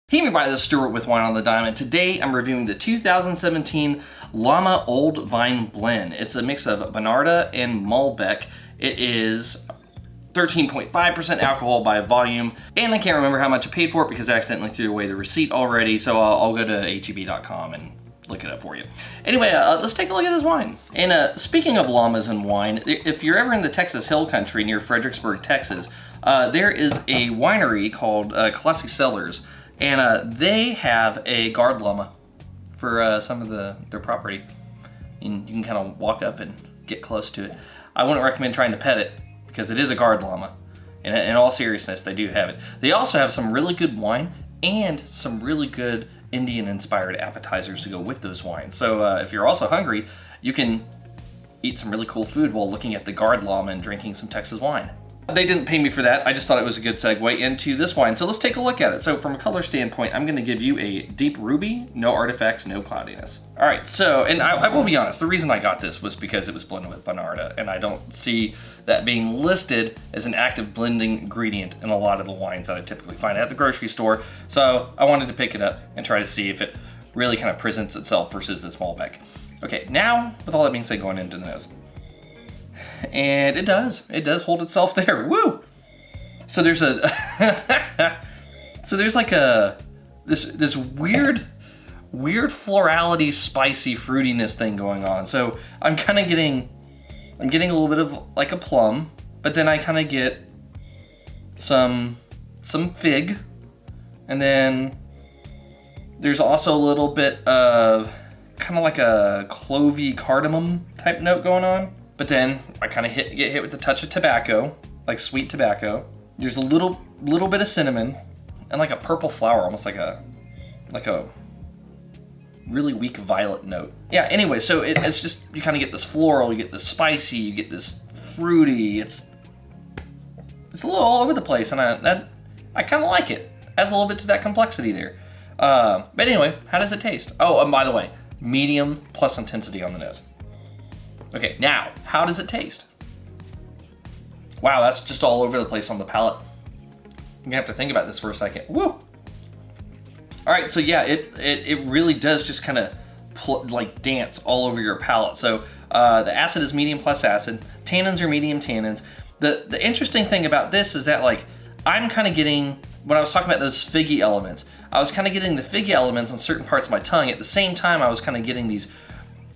Hey everybody, this is Stuart with Wine on the Dime, and today I'm reviewing the 2017 Llama Old Vine Blend. It's a mix of Bonarda and Malbec. It is 13.5% alcohol by volume, and I can't remember how much I paid for it because I accidentally threw away the receipt already, so I'll go to heb.com and look it up for you. Anyway, let's take a look at this wine. And speaking of llamas and wine, if you're ever in the Texas Hill Country near Fredericksburg, Texas, there is a winery called Classy Cellars. And they have a guard llama for some of their property. And you can kind of walk up and get close to it. I wouldn't recommend trying to pet it because it is a guard llama. In all seriousness, they do have it. They also have some really good wine and some really good Indian-inspired appetizers to go with those wines. So if you're also hungry, you can eat some really cool food while looking at the guard llama and drinking some Texas wine. They didn't pay me for that. I just thought it was a good segue into this wine. So let's take a look at it. So from a color standpoint, I'm going to give you a deep ruby, no artifacts, no cloudiness. All right, so, and I will be honest, the reason I got this was because it was blended with Bonarda, and I don't see that being listed as an active blending ingredient in a lot of the wines that I typically find at the grocery store. So I wanted to pick it up and try to see if it really kind of presents itself versus this Malbec. Okay, now, with all that being said, going into the nose. And it does hold itself there. Woo! So there's like this weird florality, spicy fruitiness thing going on. So I'm getting a little bit of like a plum, but then I kind of get some fig, and then there's also a little bit of kind of like a clovey cardamom type note going on. But then I kind of get hit with a touch of tobacco, like sweet tobacco. There's a little bit of cinnamon and like a purple flower, almost like a really weak violet note. Yeah, anyway, so it's just, you kind of get this floral, you get this spicy, you get this fruity. It's a little all over the place, and I kind of like it. Adds a little bit to that complexity there. But anyway, how does it taste? Oh, and by the way, medium plus intensity on the nose. Okay, now, how does it taste? Wow, that's just all over the place on the palate. You're gonna have to think about this for a second. Woo! All right, so yeah, it really does just kind of like dance all over your palate. So the acid is medium plus acid. Tannins are medium tannins. The interesting thing about this is that like I'm kind of getting, when I was talking about those figgy elements, I was kind of getting the figgy elements on certain parts of my tongue. At the same time, I was kind of getting these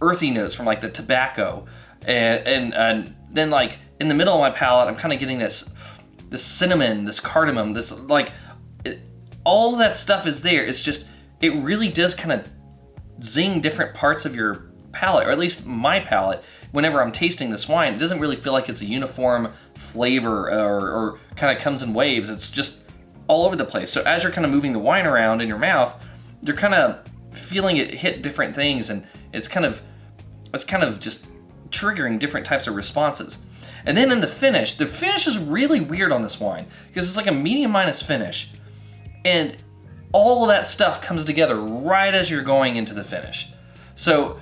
earthy notes from like the tobacco, and then like in the middle of my palate, I'm kind of getting this cinnamon, this cardamom, this like all of that stuff is there. It's just, it really does kind of zing different parts of your palate, or at least my palate. Whenever I'm tasting this wine, it doesn't really feel like it's a uniform flavor or kind of comes in waves. It's just all over the place. So as you're kind of moving the wine around in your mouth, you're kind of feeling it hit different things, and it's kind of just triggering different types of responses. And then in the finish is really weird on this wine because it's like a medium minus finish, and all of that stuff comes together right as you're going into the finish. So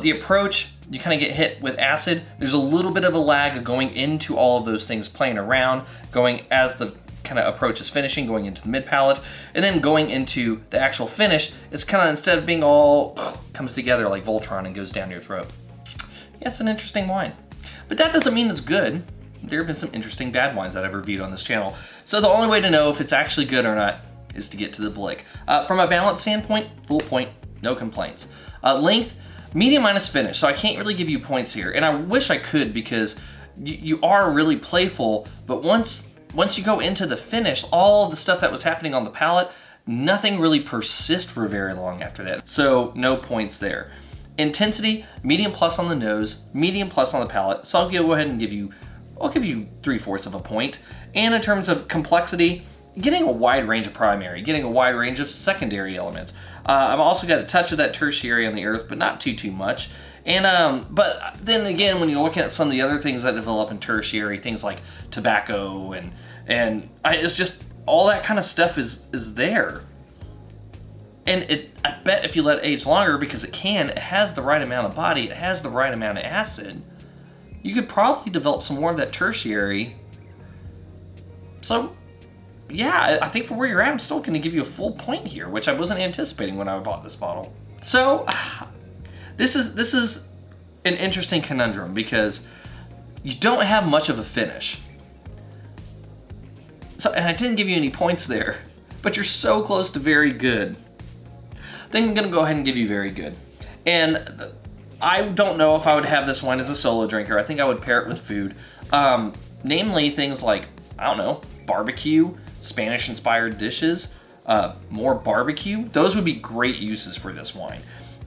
the approach, you kind of get hit with acid. There's a little bit of a lag of going into all of those things, playing around, going as the kind of approach is finishing, going into the mid palate, and then going into the actual finish. It's kind of, instead of being all comes together like Voltron and goes down your throat. Yeah, it's an interesting wine, but that doesn't mean it's good. There have been some interesting bad wines that I've reviewed on this channel, so the only way to know if it's actually good or not is to get to the blick. From a balance standpoint, full point, no complaints. Length, medium minus finish, so I can't really give you points here, and I wish I could because you are really playful, but once you go into the finish, all of the stuff that was happening on the palate, nothing really persists for very long after that. So no points there. Intensity, medium plus on the nose, medium plus on the palate. So I'll go ahead and give you 3/4 of a point. And in terms of complexity, getting a wide range of primary, getting a wide range of secondary elements. I've also got a touch of that tertiary on the earth, but not too much. And but then again, when you're looking at some of the other things that develop in tertiary, things like tobacco and it's just all that kind of stuff is there. And I bet if you let it age longer, because it has the right amount of body, it has the right amount of acid, you could probably develop some more of that tertiary So yeah, I think for where you're at, I'm still going to give you a full point here, which I wasn't anticipating when I bought this bottle. So this is an interesting conundrum because you don't have much of a finish. So, and I didn't give you any points there, but you're so close to very good. I think I'm gonna go ahead and give you very good. And I don't know if I would have this wine as a solo drinker. I think I would pair it with food. Namely things like, I don't know, barbecue, Spanish-inspired dishes, more barbecue. Those would be great uses for this wine.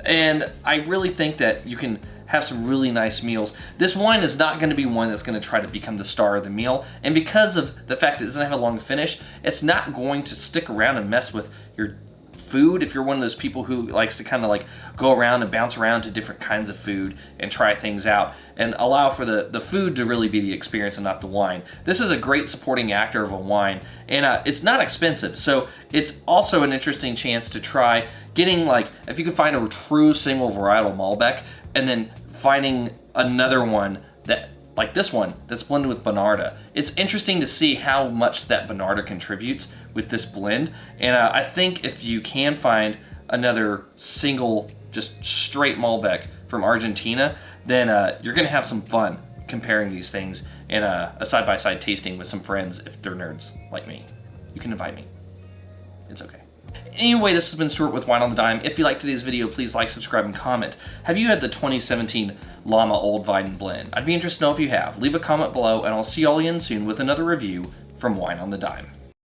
And I really think that you can have some really nice meals. This wine is not gonna be one that's gonna try to become the star of the meal. And because of the fact it doesn't have a long finish, it's not going to stick around and mess with your food if you're one of those people who likes to kind of like go around and bounce around to different kinds of food and try things out and allow for the food to really be the experience and not the wine. This is a great supporting actor of a wine, and it's not expensive, so it's also an interesting chance to try getting, like, if you could find a true single varietal Malbec and then finding another one that, like this one, that's blended with Bonarda. It's interesting to see how much that Bonarda contributes with this blend. And I think if you can find another single, just straight Malbec from Argentina, then you're gonna have some fun comparing these things in a side-by-side tasting with some friends if they're nerds like me. You can invite me. It's okay. Anyway, this has been Stuart with Wine on the Dime. If you liked today's video, please like, subscribe, and comment. Have you had the 2017 Llama Old Vine Blend? I'd be interested to know if you have. Leave a comment below, and I'll see y'all again soon with another review from Wine on the Dime.